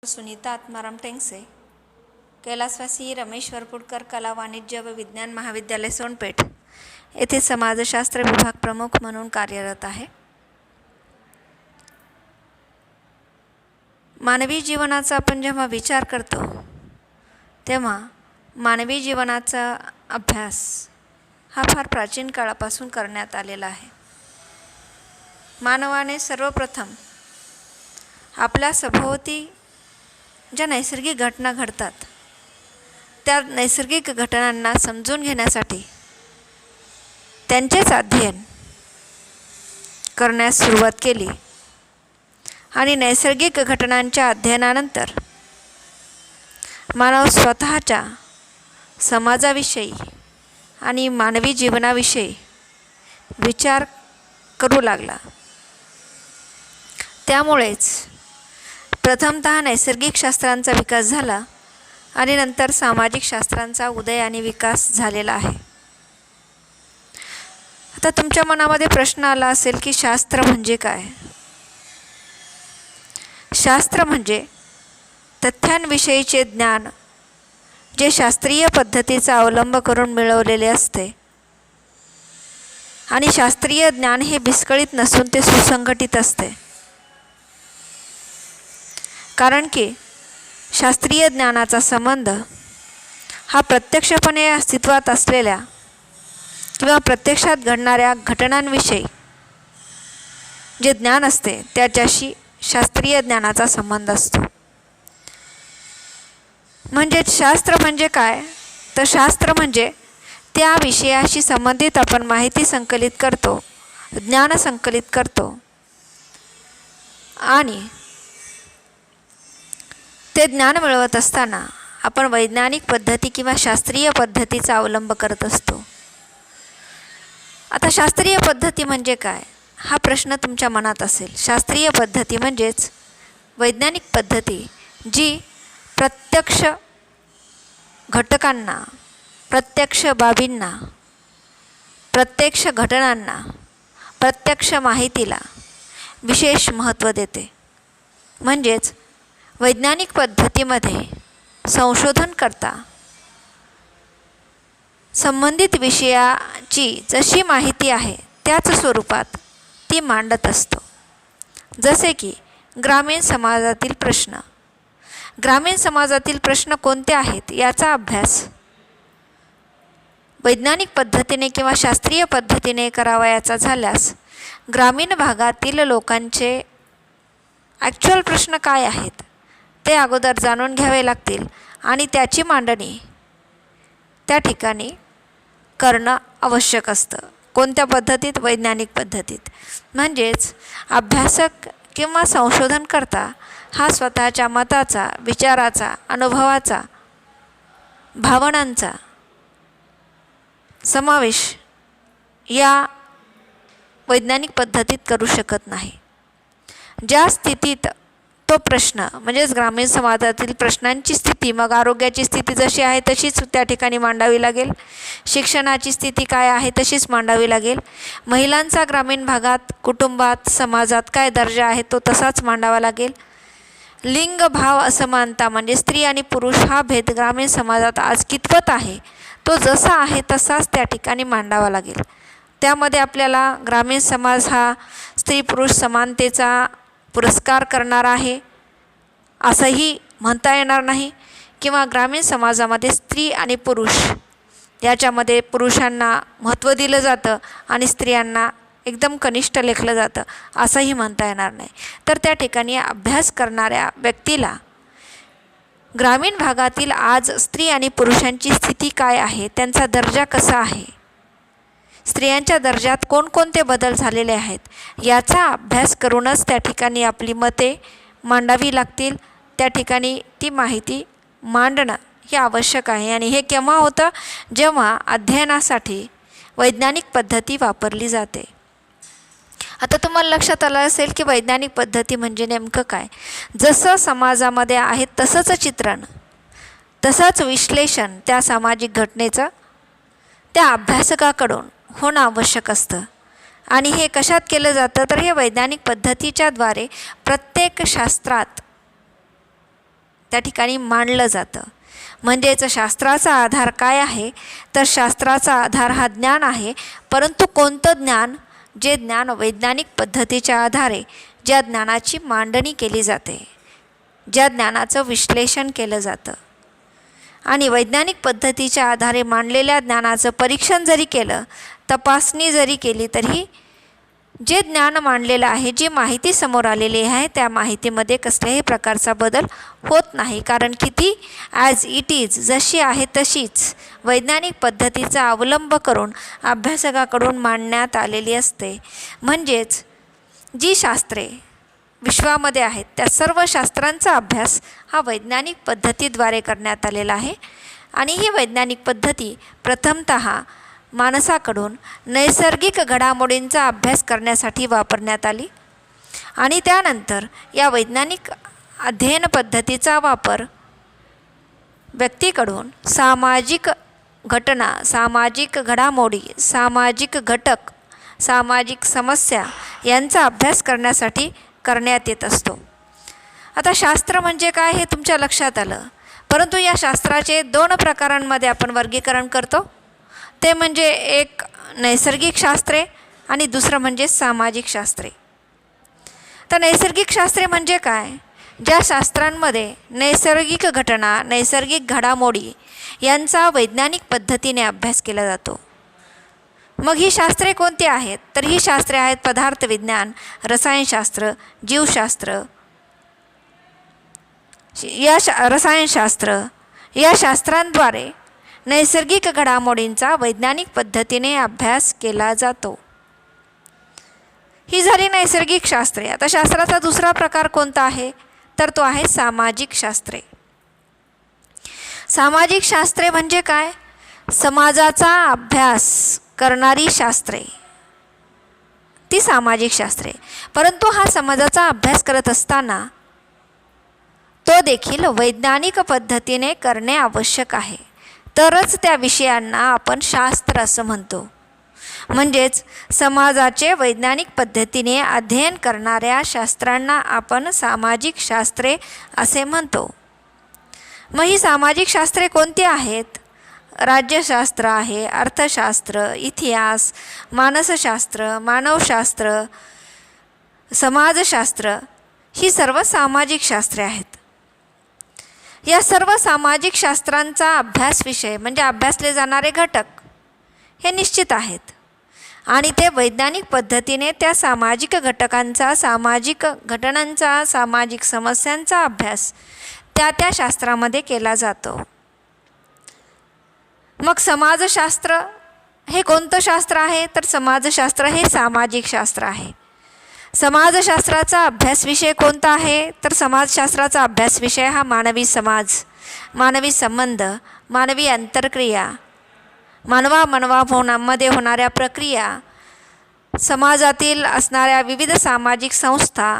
सुनीता आत्माराम टेंगसे, कैलासवासी रमेश वरपुडकर कला वाणिज्य व विज्ञान महाविद्यालय सोनपेठ येथे समाजशास्त्र विभाग प्रमुख म्हणून कार्यरत आहे. मानवी जीवनाचा आपण जेव्हा विचार करतो तेव्हा मानवी जीवनाचा अभ्यास हा फार प्राचीन काळापासून करण्यात आलेला आहे. मानवाने सर्वप्रथम आपल्या सभोवती ज्या नैसर्गिक घटना घडतात त्या नैसर्गिक घटनांना समजून घेण्यासाठी त्यांचेच अध्ययन करण्यास सुरुवात केली आणि नैसर्गिक घटनांच्या अध्ययनानंतर मानव स्वतःच्या समाजाविषयी आणि मानवी जीवनाविषयी विचार करू लागला. त्यामुळेच प्रथमतः नैसर्गिक शास्त्रांचा विकास झाला आणि नंतर सामाजिक शास्त्रांचा उदय आणि विकास झालेला आहे. आता तुमच्या मनामध्ये प्रश्न आला असेल की शास्त्र म्हणजे काय? शास्त्र म्हणजे तथ्यांविषयीचे ज्ञान जे शास्त्रीय पद्धतीचा अवलंब करून मिळवलेले असते आणि शास्त्रीय ज्ञान हे विस्कळीत नसून ते सुसंघटित असते. कारण की शास्त्रीय ज्ञानाचा संबंध हा प्रत्यक्षपणे अस्तित्वात असलेल्या किंवा प्रत्यक्षात घडणाऱ्या घटनांविषयी जे ज्ञान असते त्याच्याशी शास्त्रीय ज्ञानाचा संबंध असतो. म्हणजे शास्त्र म्हणजे काय? तर शास्त्र म्हणजे त्या विषयाशी संबंधित आपण माहिती संकलित करतो, ज्ञान संकलित करतो आणि ते ज्ञान मिळवत असताना आपण वैज्ञानिक पद्धती किंवा शास्त्रीय पद्धतीचा अवलंब करत असतो. आता शास्त्रीय पद्धती म्हणजे काय हा प्रश्न तुमच्या मनात असेल. शास्त्रीय पद्धती म्हणजेच वैज्ञानिक पद्धती जी प्रत्यक्ष घटकांना, प्रत्यक्ष बाबींना, प्रत्यक्ष घटनांना, प्रत्यक्ष माहितीला विशेष महत्त्व देते. म्हणजेच वैज्ञानिक पद्धतीमध्ये संशोधन करता संबंधित विषयाची जशी माहिती आहे त्याच स्वरूपात ती मांडत असतो. जसे की ग्रामीण समाजातील प्रश्न. ग्रामीण समाजातील प्रश्न कोणते आहेत याचा अभ्यास वैज्ञानिक पद्धतीने किंवा शास्त्रीय पद्धतीने करावयाचा झाल्यास ग्रामीण भागातील लोकांचे ॲक्च्युअल प्रश्न काय आहेत ते अगोदर जाणून घ्यावे लागतील आणि त्याची मांडणी त्या ठिकाणी करणं आवश्यक असतं. कोणत्या पद्धतीत? वैज्ञानिक पद्धतीत. म्हणजेच अभ्यासक किंवा संशोधनकर्ता हा स्वतःच्या मताचा, विचाराचा, अनुभवाचा, भावनांचा समावेश या वैज्ञानिक पद्धतीत करू शकत नाही. ज्या स्थितीत तो प्रश्न म्हणजेच ग्रामीण समाजातील प्रश्नांची स्थिती, मग आरोग्याची स्थिती जशी आहे तशीच त्या ठिकाणी मांडावी लागेल. शिक्षणाची स्थिती काय आहे तशीच मांडावी लागेल. महिलांचा ग्रामीण भागात, कुटुंबात, समाजात काय दर्जा आहे तो तसाच मांडावा लागेल. लिंग भाव असमानता म्हणजे स्त्री आणि पुरुष हा भेद ग्रामीण समाजात आज कितपत आहे तो जसा आहे तसाच त्या ठिकाणी मांडावा लागेल. त्यामध्ये आपल्याला ग्रामीण समाज हा स्त्री पुरुष समानतेचा पुरस्कार करणार आहे असंही म्हणता येणार नाही, किंवा ग्रामीण समाजामध्ये स्त्री आणि पुरुष याच्यामध्ये पुरुषांना महत्त्व दिलं जातं आणि स्त्रियांना एकदम कनिष्ठ लेखलं जातं असंही म्हणता येणार नाही. तर त्या ठिकाणी अभ्यास करणाऱ्या व्यक्तीला ग्रामीण भागातील आज स्त्री आणि पुरुषांची स्थिती काय आहे, त्यांचा दर्जा कसा आहे, स्त्रियांच्या दर्जात कोणकोणते बदल झालेले आहेत याचा अभ्यास करूनच त्या ठिकाणी आपली मते मांडावी लागतील. त्या ठिकाणी ती माहिती मांडणं हे आवश्यक आहे. आणि हे केव्हा होतं? जेव्हा अध्ययनासाठी वैज्ञानिक पद्धती वापरली जाते. आता तुम्हाला लक्षात आलं असेल की वैज्ञानिक पद्धती म्हणजे नेमकं काय. जसं समाजामध्ये आहे तसंच चित्रण, तसंच विश्लेषण त्या सामाजिक घटनेचं त्या अभ्यासकाकडून होणं आवश्यक असतं. आणि हे कशात केलं जातं तर हे वैज्ञानिक पद्धतीच्या द्वारे प्रत्येक शास्त्रात त्या ठिकाणी मांडलं जातं. म्हणजेच शास्त्राचा आधार काय आहे, तर शास्त्राचा आधार हा ज्ञान आहे. परंतु कोणतं ज्ञान? जे ज्ञान वैज्ञानिक पद्धतीच्या आधारे ज्या ज्ञानाची मांडणी केली जाते, ज्या ज्ञानाचं विश्लेषण केलं जातं. आणि वैज्ञानिक पद्धतीच्या आधारे मांडलेल्या ज्ञानाचं परीक्षण जरी केलं, तपासणी जरी केली, तरी जे ज्ञान मांडलेलं आहे, जी माहिती समोर आलेली आहे, त्या माहितीमध्ये कसल्याही प्रकारचा बदल होत नाही. कारण की ती ॲज इट इज, जशी आहे तशीच वैज्ञानिक पद्धतीचा अवलंब करून अभ्यासकाकडून मांडण्यात आलेली असते. म्हणजेच जी शास्त्रे विश्वामध्ये आहेत त्या सर्व शास्त्रांचा अभ्यास हा वैज्ञानिक पद्धतीद्वारे करण्यात आलेला आहे. आणि ही वैज्ञानिक पद्धती प्रथमतः माणसाकडून नैसर्गिक घडामोडींचा अभ्यास करण्यासाठी वापरण्यात आली. आणि त्यानंतर या वैज्ञानिक अध्ययन पद्धतीचा वापर व्यक्तीकडून सामाजिक घटना, सामाजिक घडामोडी, सामाजिक घटक, सामाजिक समस्या यांचा अभ्यास करण्यासाठी करण्यात येत असतो. आता शास्त्र म्हणजे काय हे तुमच्या लक्षात आलं. परंतु या शास्त्राचे 2 प्रकारांमध्ये आपण वर्गीकरण करतो. ते म्हणजे एक नैसर्गिक शास्त्रे आणि दुसरं म्हणजे सामाजिक शास्त्रे. तर नैसर्गिक शास्त्रे म्हणजे काय? ज्या शास्त्रांमध्ये नैसर्गिक घटना, नैसर्गिक घडामोडी यांचा वैज्ञानिक पद्धतीने अभ्यास केला जातो. मग ही शास्त्रे कोणती आहेत? तर ही शास्त्रे आहेत पदार्थविज्ञान, रसायनशास्त्र, जीवशास्त्र, रसायनशास्त्र. या शास्त्रांद्वारे नैसर्गिक घडामोडींचा वैज्ञानिक पद्धतीने अभ्यास केला जातो. ही झाली नैसर्गिक शास्त्रे. आता शास्त्राचा दुसरा प्रकार कोणता आहे? तर तो आहे सामाजिक शास्त्रे. सामाजिक शास्त्रे म्हणजे काय? समाजाचा अभ्यास करणारी शास्त्रे, ती सामाजिक शास्त्रे. परंतु हा समाजाचा अभ्यास करत असताना तो देखील वैज्ञानिक पद्धतीने करणे आवश्यक आहे. तरच त्या विषयांना आपण शास्त्र असं म्हणतो. म्हणजेच समाजाचे वैज्ञानिक पद्धतीने अध्ययन करणाऱ्या शास्त्रांना आपण सामाजिक शास्त्रे असे म्हणतो. मग ही सामाजिक शास्त्रे कोणती आहेत? राज्यशास्त्र आहे, अर्थशास्त्र, इतिहास, मानसशास्त्र, मानवशास्त्र, समाजशास्त्र, ही सर्व सामाजिक शास्त्रे आहेत. या सर्व सामाजिक शास्त्रांचा अभ्यास विषय म्हणजे अभ्यासले जाणारे घटक हे निश्चित आहेत. आणि ते वैज्ञानिक पद्धतीने त्या सामाजिक घटकांचा, सामाजिक घटनांचा, सामाजिक समस्यांचा अभ्यास त्या शास्त्रामध्ये केला जातो. मग समाजशास्त्र हे कोणतं शास्त्र आहे? तर समाजशास्त्र हे सामाजिक शास्त्र आहे. समाजशास्त्राचा अभ्यास विषय कोणता आहे? तर समाजशास्त्राचा अभ्यास विषय हा मानवी समाज, मानवी संबंध, मानवी आंतरक्रिया, मानवामध्ये होणाऱ्या प्रक्रिया, समाजातील असणाऱ्या विविध सामाजिक संस्था,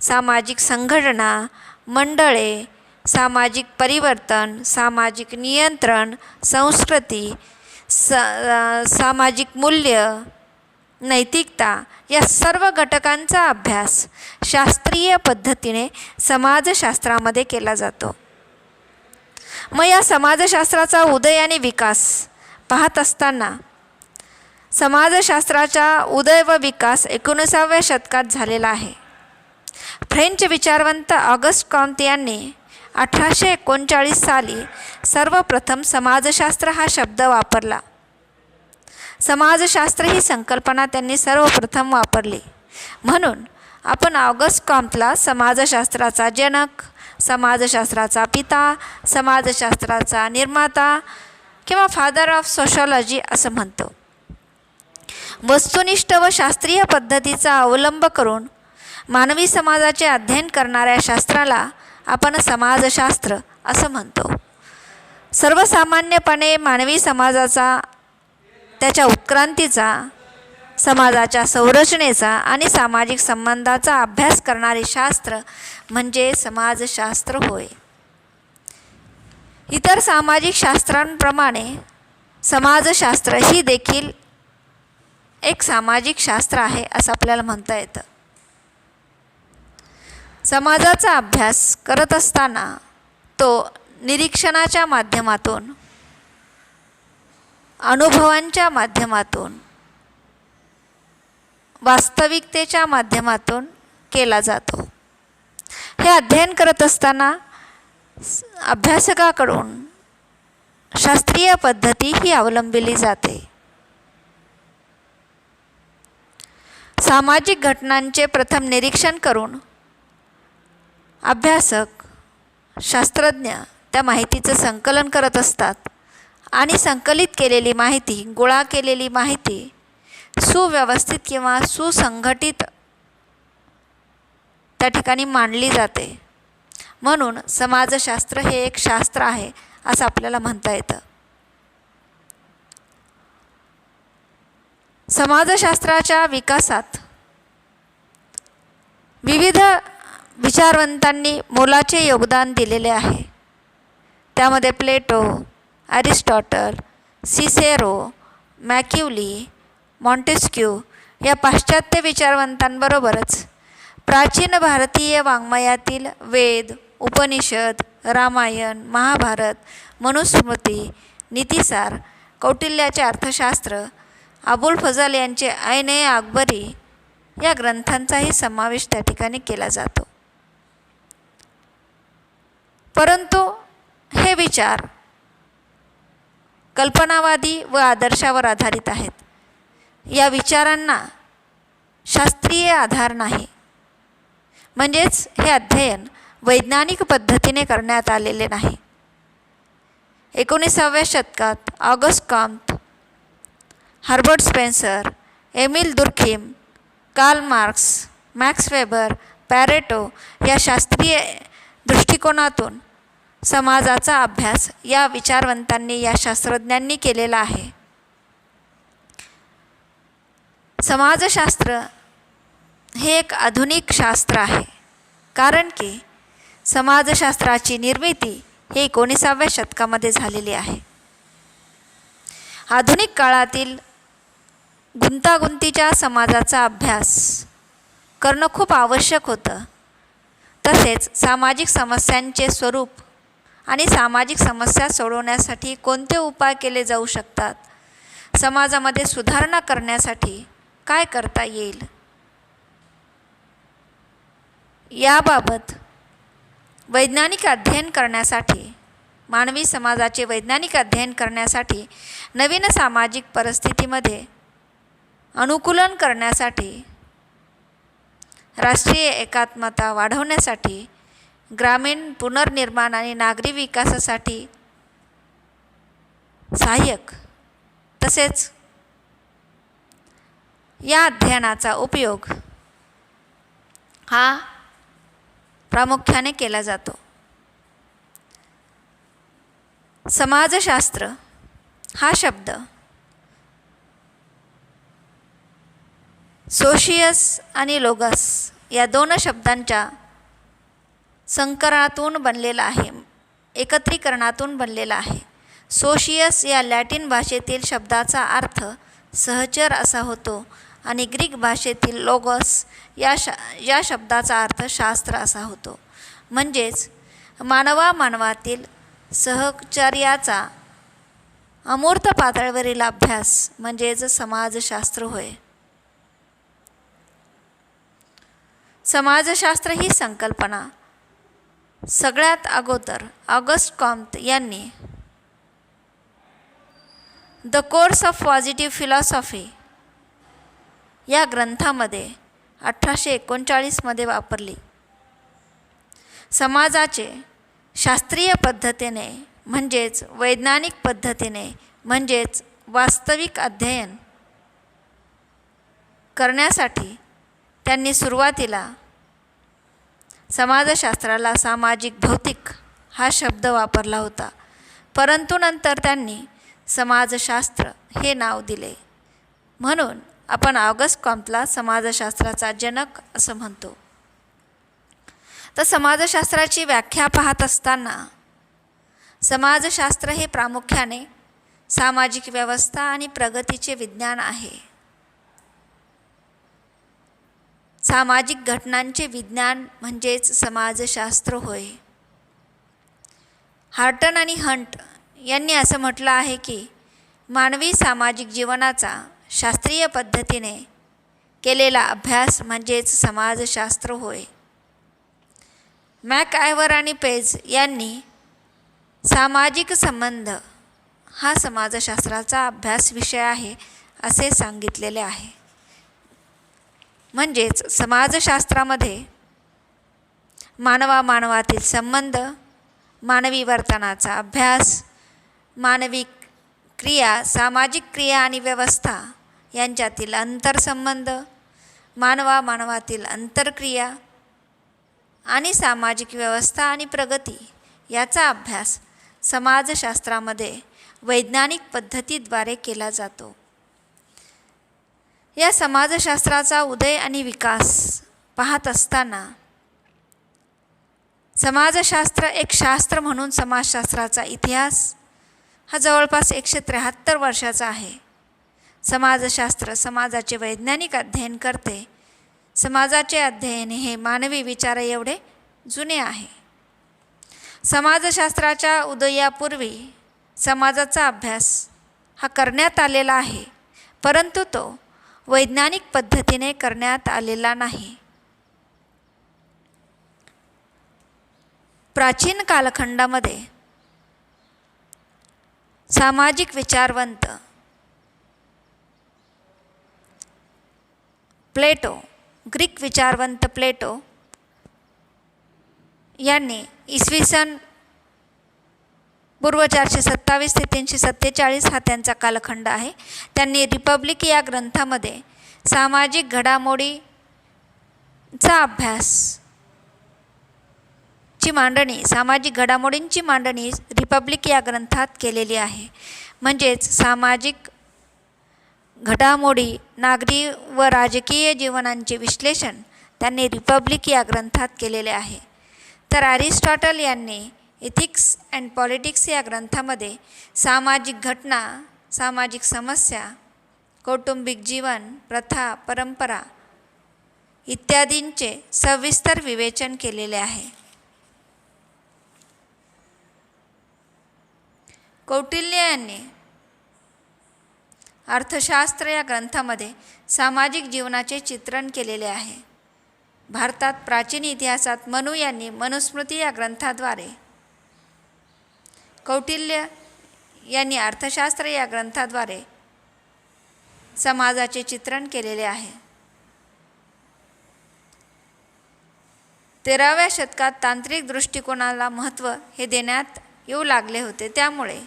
सामाजिक संघटना, मंडळे, सामाजिक परिवर्तन, सामाजिक नियंत्रण, संस्कृती, सामाजिक मूल्य, नैतिकता या सर्व घटकांचा अभ्यास शास्त्रीय पद्धतीने समाजशास्त्रामध्ये केला जातो. मग या समाजशास्त्राचा उदय आणि विकास पाहत असताना समाजशास्त्राचा उदय व विकास 19व्या शतकात झालेला आहे. फ्रेंच विचारवंत ऑगस्ट कॉम्त यांनी 1839 साली सर्वप्रथम समाजशास्त्र हा शब्द वापरला. समाजशास्त्र ही संकल्पना त्यांनी सर्वप्रथम वापरली. म्हणून आपण ऑगस्ट कॉम्तला समाजशास्त्राचा जनक, समाजशास्त्राचा पिता, समाजशास्त्राचा निर्माता किंवा फादर ऑफ सोशॉलॉजी असं म्हणतो. वस्तुनिष्ठ व शास्त्रीय पद्धतीचा अवलंब करून मानवी समाजाचे अध्ययन करणाऱ्या शास्त्राला आपण समाजशास्त्र असं म्हणतो. सर्वसामान्यपणे मानवी समाजाचा, त्याच्या उत्क्रांतीचा, समाजाच्या संरचनेचा आणि सामाजिक संबंधाचा अभ्यास करणारे शास्त्र म्हणजे समाजशास्त्र होय. इतर सामाजिक शास्त्रांप्रमाणे समाजशास्त्र ही देखील एक सामाजिक शास्त्र आहे असं आपल्याला म्हणता येतं. समाजाचा अभ्यास करत असताना तो निरीक्षणाच्या माध्यमातून, अनुभवांच्या माध्यमातून, वास्तविकतेच्या माध्यमातून केला जातो. हे अध्ययन करत असताना अभ्यासकाकडून शास्त्रीय पद्धती ही अवलंबिली जाते. सामाजिक घटनांचे प्रथम निरीक्षण करून अभ्यासक, शास्त्रज्ञ त्या माहितीचं संकलन करत असतात आणि संकलित केलेली माहिती, गोळा केलेली माहिती सुव्यवस्थित किंवा सुसंघटित त्या ठिकाणी मांडली जाते. म्हणून समाजशास्त्र हे एक शास्त्र आहे असं आपल्याला म्हणता येतं. समाजशास्त्राच्या विकासात विविध विचारवंतांनी मोलाचे योगदान दिलेले आहे. त्यामध्ये प्लेटो, ॲरिस्टॉटल, सिसेरो, मॅक्युली, मॉन्टेस्क्यू या पाश्चात्य विचारवंतांबरोबरच प्राचीन भारतीय वाङ्मयातील वेद, उपनिषद, रामायण, महाभारत, मनुस्मृती, नीतिसार, कौटिल्याचे अर्थशास्त्र, अबुल फजल यांचे ऐन-ए अकबरी या ग्रंथांचाही समावेश त्या ठिकाणी केला जातो. परंतु हे विचार कल्पनावादी व आदर्शावर आधारित आहेत. या विचारांना शास्त्रीय आधार नाही. म्हणजेच हे अध्ययन वैज्ञानिक पद्धतीने करण्यात आलेले नाही. 19व्या शतकात Auguste Comte, Herbert Spencer, Emile Durkheim, Karl Marx, Max Weber, Pareto या शास्त्रीय दृष्टिकोनातून समाजाचा अभ्यास या विचारवंतांनी, या शास्त्रज्ञांनी केलेला आहे. समाजशास्त्र हे एक आधुनिक शास्त्र आहे, कारण की समाजशास्त्राची निर्मिती ही 19व्या शतकामध्ये झालेली आहे. आधुनिक काळातील गुंतागुंतीच्या समाजाचा अभ्यास करणं खूप आवश्यक होतं. तसेच सामाजिक समस्यांचे स्वरूप आणि सामाजिक समस्या सोडवण्यासाठी कोणते उपाय केले जाऊ शकतात, समाजामध्ये सुधारणा करण्यासाठी काय करता येईल, याबाबत वैज्ञानिक अध्ययन करण्यासाठी, मानवी समाजाचे वैज्ञानिक अध्ययन करण्यासाठी, नवीन सामाजिक परिस्थितीमध्ये अनुकूलन करण्यासाठी, राष्ट्रीय एकात्मता वाढवण्यासाठी, ग्रामीण पुनर्निर्माण आणि नागरी विकासासाठी सहाय्यक, तसेच या अध्ययनाचा उपयोग हा प्रामुख्याने केला जातो. समाजशास्त्र हा शब्द सोशियस आणि लोगस या दोन शब्दांच्या संकरातून बनलेला आहे, एकत्रीकरणातून बनलेला आहे. सोशियस या लॅटिन भाषेतील शब्दाचा अर्थ सहचर असा होतो आणि ग्रीक भाषेतील लोगोस या शब्दाचा अर्थ शास्त्र असा होतो. म्हणजेच मानवातील सहचर्याचा अमूर्त पातळीवरील अभ्यास म्हणजेच समाजशास्त्र होय. समाजशास्त्र ही संकल्पना सगळ्यात अगोदर ऑगस्ट कॉम्त यांनी the course of positive philosophy या ग्रंथामध्ये 1839 वापरली. समाजाचे शास्त्रीय पद्धतीने म्हणजेच वैज्ञानिक पद्धतीने म्हणजेच वास्तविक अध्ययन करण्यासाठी त्यांनी सुरुवातीला समाजशास्त्राला सामाजिक भौतिक हा शब्द वापरला होता, परंतु नंतर त्यांनी समाजशास्त्र हे नाव दिले. म्हणून आपण ऑगस्ट कॉम्तला समाजशास्त्राचा जनक असं म्हणतो. तर समाजशास्त्राची व्याख्या पाहत असताना समाजशास्त्र हे प्रामुख्याने सामाजिक व्यवस्था आणि प्रगतीचे विज्ञान आहे. सामाजिक घटनांचे विज्ञान म्हणजेच समाजशास्त्र होय. हार्टन आणि हंट यांनी असं म्हटलं आहे की मानवी सामाजिक जीवनाचा शास्त्रीय पद्धतीने केलेला अभ्यास म्हणजेच समाजशास्त्र होय. मॅकआयव्हर आणि पेज यांनी सामाजिक संबंध हा समाजशास्त्राचा अभ्यास विषय आहे असे सांगितलेले आहे. म्हणजेच समाजशास्त्रामध्ये मानवामानवातील संबंध, मानवी वर्तनाचा अभ्यास, मानवी क्रिया, सामाजिक क्रिया आणि व्यवस्था यांच्यातील आंतरसंबंध, मानवामानवातील आंतरक्रिया आणि सामाजिक व्यवस्था आणि प्रगती याचा अभ्यास समाजशास्त्रामध्ये वैज्ञानिक पद्धतीद्वारे केला जातो. या समाजशास्त्राचा उदय आणि विकास पाहत असताना समाजशास्त्र एक शास्त्र म्हणून समाजशास्त्राचा इतिहास हा जवळपास 173 वर्षाचा आहे. समाजशास्त्र समाजाचे वैज्ञानिक अध्ययन करते. समाजाचे अध्ययन हे मानवी विचार एवढे जुने आहे. समाजशास्त्राच्या उदयापूर्वी समाजाचा अभ्यास हा करण्यात आलेला आहे, परंतु तो वैज्ञानिक पद्धतीने करण्यात आलेला नाही. प्राचीन कालखंडामध्ये सामाजिक विचारवंत प्लेटो, ग्रीक विचारवंत प्लेटो यांनी इसवी सन पूर्व 427 ते 347 हा त्यांचा कालखंड आहे. त्यांनी रिपब्लिक या ग्रंथामध्ये सामाजिक घडामोडीचा अभ्यास ची मांडणी, सामाजिक घडामोडींची मांडणी रिपब्लिक या ग्रंथात केलेली आहे. म्हणजेच सामाजिक घडामोडी, नागरी व राजकीय जीवनांचे विश्लेषण त्यांनी रिपब्लिक या ग्रंथात केलेले आहे. तर अरिस्टॉटल यांनी इथिक्स अँड पॉलिटिक्स या ग्रंथामध्ये सामाजिक घटना, सामाजिक समस्या, कौटुंबिक जीवन, प्रथा, परंपरा इत्यादींचे सविस्तर विवेचन केलेले आहे. कौटिल्य यांनी अर्थशास्त्र या ग्रंथामध्ये सामाजिक जीवनाचे चित्रण केलेले आहे. भारतात प्राचीन इतिहासात मनू यांनी मनुस्मृती या ग्रंथाद्वारे, कौटिल्य यांनी अर्थशास्त्र या ग्रंथाद्वारे समाजाचे चित्रण केलेले आहे. 13व्या शतकात तांत्रिक दृष्टिकोनाला महत्त्व हे देण्यात येऊ लागले होते. त्यामुळे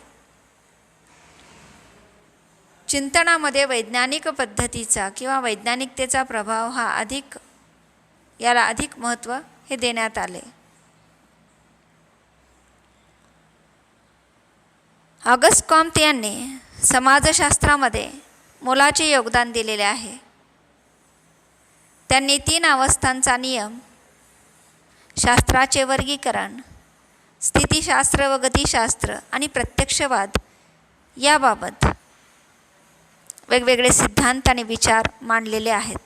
चिंतनामध्ये वैज्ञानिक पद्धतीचा किंवा वैज्ञानिकतेचा प्रभाव हा याला अधिक महत्त्व हे देण्यात आले. ऑगस्ट कॉम्ट यांनी समाजशास्त्रामध्ये मोलाचे योगदान दिलेले आहे. त्यांनी 3 अवस्थांचा नियम, शास्त्राचे वर्गीकरण, स्थितीशास्त्र व गतिशास्त्र आणि प्रत्यक्षवाद याबाबत वेगवेगळे सिद्धांत आणि विचार मांडलेले आहेत.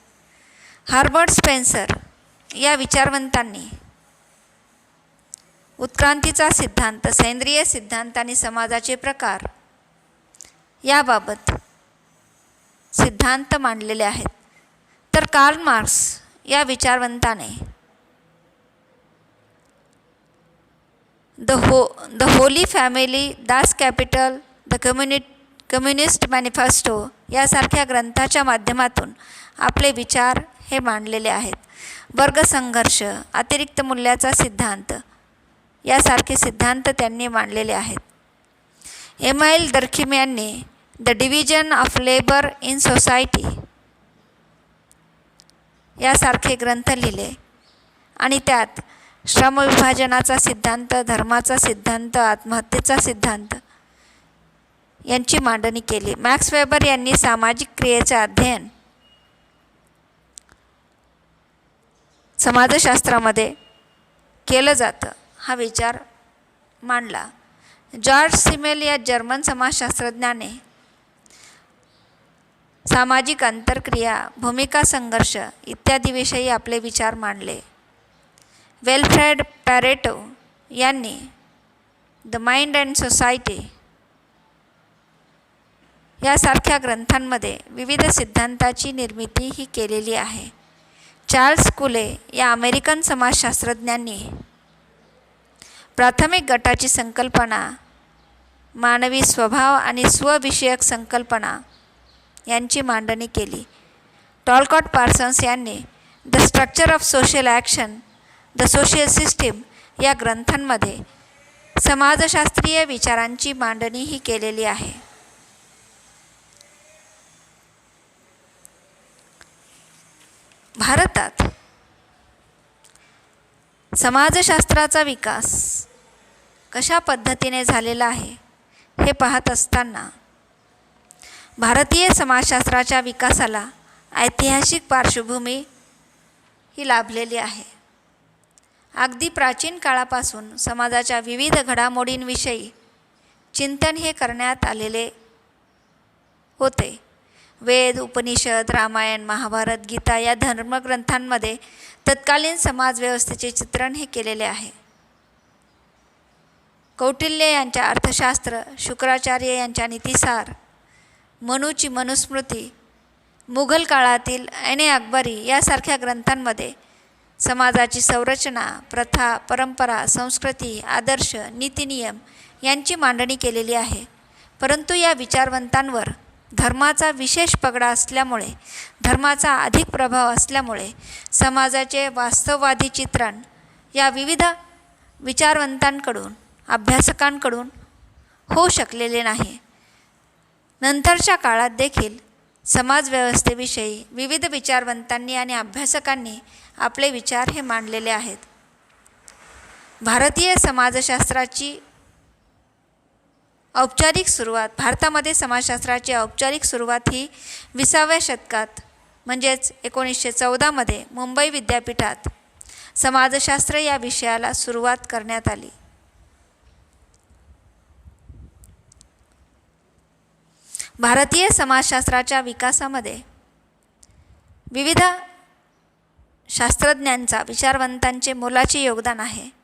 हार्बर्ट स्पेन्सर या विचारवंतांनी उत्क्रांतीचा सिद्धांत, सेंद्रिय सिद्धांत आणि समाजाचे प्रकार याबाबत सिद्धांत मांडलेले आहेत. तर कार्ल मार्क्स या विचारवंताने the Holy Family, Das Kapital, the Communist Manifesto यासारख्या ग्रंथाच्या माध्यमातून आपले विचार हे मांडलेले आहेत. वर्गसंघर्ष, अतिरिक्त मूल्याचा सिद्धांत यासारखे सिद्धांत त्यांनी मांडलेले आहेत. एमाइल दर्खिम यांनी the division of labour in society यासारखे ग्रंथ लिहिले आणि त्यात श्रमविभाजनाचा सिद्धांत, धर्माचा सिद्धांत, आत्महत्येचा सिद्धांत यांची मांडणी केली. मॅक्स वेबर यांनी सामाजिक क्रियेचे अध्ययन समाजशास्त्रामध्ये केलं जातं हा विचार मांडला. जॉर्ज सिमेल या जर्मन समाजशास्त्रज्ञाने सामाजिक आंतरक्रिया, भूमिका संघर्ष इत्यादीविषयी आपले विचार मांडले. विल्फ्रेड पॅरेटो यांनी द माइंड अँड सोसायटी यासारख्या ग्रंथांमध्ये विविध सिद्धांताची निर्मिती ही केलेली आहे. चार्ल्स कुले या अमेरिकन समाजशास्त्रज्ञांनी प्राथमिक गटाची संकल्पना, मानवी स्वभाव आणि स्वविषयक संकल्पना यांची मांडणी केली. टॉलकॉट पार्सन्स यांनी the structure of social action, the social system या ग्रंथांमध्ये समाजशास्त्रीय विचारांची मांडणी ही केलेली आहे. भारतात समाजशास्त्राचा विकास कशा पद्धतीने झालेला आहे हे पाहत असताना भारतीय समाजशास्त्राच्या विकासाला ऐतिहासिक पार्श्वभूमी ही लाभलेली आहे. अगदी प्राचीन काळापासून समाजाच्या विविध घडामोडींविषयी चिंतन हे करण्यात आलेले होते. वेद, उपनिषद, रामायण, महाभारत, गीता या धर्मग्रंथांमध्ये तत्कालीन समाजव्यवस्थेचे चित्रण हे केलेले आहे. कौटिल्य यांच्या अर्थशास्त्र, शुक्राचार्य यांच्या नीतिसार, मनूची मनुस्मृती, मुघल काळातील ऐन अकबरी यासारख्या ग्रंथांमध्ये समाजाची संरचना, प्रथा, परंपरा, संस्कृती, आदर्श, नीतिनियम यांची मांडणी केलेली आहे. परंतु या विचारवंतांवर धर्माचा विशेष पगडा असल्यामुळे, धर्माचा अधिक प्रभाव असल्यामुळे समाजाचे वास्तववादी चित्रण या विविध विचारवंतांकडून, अभ्यासकांकडून होऊ शकलेले नाही. नंतरच्या काळात देखील समाजव्यवस्थेविषयी विविध विचारवंतांनी आणि अभ्यासकांनी आपले विचार हे मांडलेले आहेत. भारतीय समाजशास्त्राची औपचारिक सुरुवात, भारतामध्ये समाजशास्त्राची औपचारिक सुरुवात ही 20व्या शतकात म्हणजेच 1914 मुंबई विद्यापीठात समाजशास्त्र या विषयाला सुरुवात करण्यात आली. भारतीय समाजशास्त्राच्या विकासामध्ये विविध शास्त्रज्ञांचा, विचारवंतांचे मोलाचे योगदान आहे.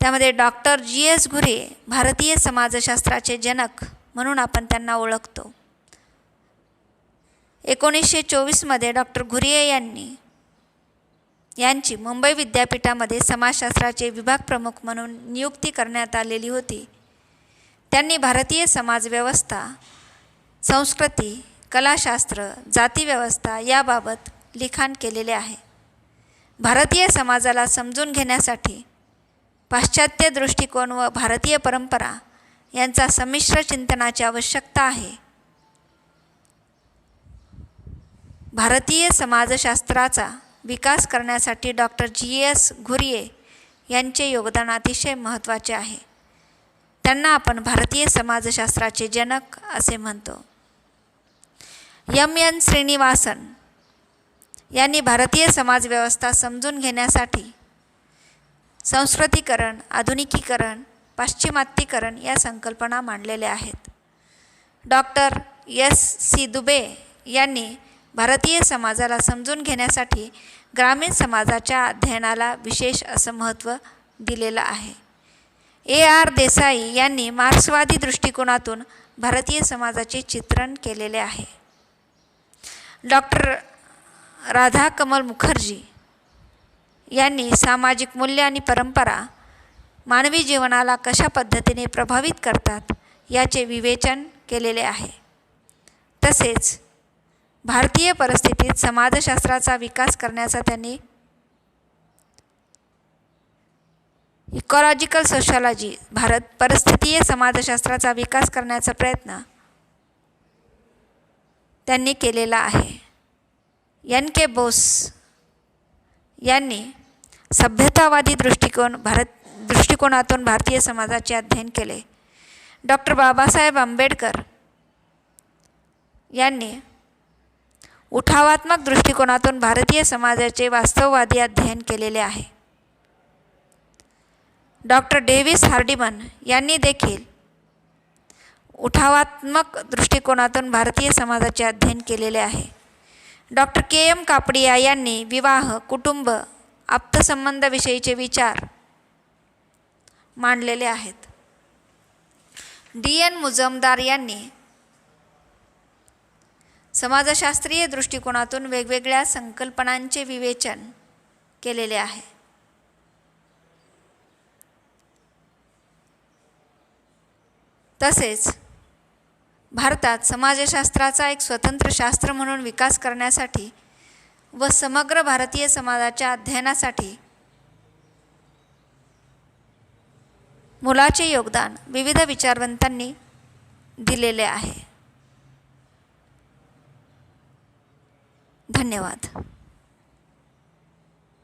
त्यामध्ये डॉक्टर G.S. घुरे भारतीय समाजशास्त्राचे जनक म्हणून आपण त्यांना ओळखतो. 1924 डॉक्टर घुरे यांची मुंबई विद्यापीठामध्ये समाजशास्त्राचे विभाग प्रमुख म्हणून नियुक्ती करण्यात आलेली होती. त्यांनी भारतीय समाजव्यवस्था, संस्कृती, कलाशास्त्र, जातीव्यवस्था याबाबत लिखाण केलेले आहे. भारतीय समाजाला समजून घेण्यासाठी पाश्चात्य दृष्टिकोन व भारतीय परंपरा यांचा संमिश्र चिंतनाची आवश्यकता आहे. भारतीय समाजशास्त्राचा विकास करण्यासाठी डॉक्टर G.S. घुरे यांचे योगदान अतिशय महत्त्वाचे आहे. त्यांना आपण भारतीय समाजशास्त्राचे जनक असे म्हणतो. M.N. श्रीनिवासन यांनी भारतीय समाजव्यवस्था समजून घेण्यासाठी संस्कृतीकरण, आधुनिकीकरण, पाश्चिमात्यीकरण या संकल्पना मांडलेल्या आहेत. Doctor S.C. दुबे यांनी भारतीय समाजाला समजून घेण्यासाठी ग्रामीण समाजाच्या अध्ययनाला विशेष असं महत्त्व दिलेलं आहे. A.R. देसाई यांनी मार्क्सवादी दृष्टिकोनातून भारतीय समाजाचे चित्रण केलेले आहे. डॉक्टर राधाकमल मुखर्जी यांनी सामाजिक मूल्य आणि परंपरा मानवी जीवनाला कशा पद्धतीने प्रभावित करतात याचे विवेचन केलेले आहे. तसेच भारतीय परिस्थितीत समाजशास्त्राचा विकास करण्याचा त्यांनी इकॉलॉजिकल सोशॉलॉजी, भारत परिस्थितीय समाजशास्त्राचा विकास करण्याचा प्रयत्न त्यांनी केलेला आहे. N.K. बोस यांनी सभ्यतावादी दृष्टिकोनातून भारतीय समाजाचे अध्ययन केले. डॉक्टर बाबासाहेब आंबेडकर यांनी उठावात्मक दृष्टिकोनातून भारतीय समाजाचे वास्तववादी अध्ययन केलेले आहे. डॉक्टर डेव्हिस हार्डिमन यांनी देखील उठावात्मक दृष्टिकोनातून भारतीय समाजाचे अध्ययन केलेले आहे. Doctor K.M. कापडिया यांनी विवाह, कुटुंब, आप्तसंबंधाविषयीचे विचार मांडलेले आहेत. D.N. मुजुमदार यांनी समाजशास्त्रीय दृष्टिकोनातून वेगवेगळ्या संकल्पनांचे विवेचन केलेले आहे. तसेच भारतात समाजशास्त्राचा एक स्वतंत्र शास्त्र म्हणून विकास करण्यासाठी व समग्र भारतीय समाजाच्या अध्ययनासाठी मोलाचे योगदान विविध विचारवंतांनी दिलेले आहे. धन्यवाद.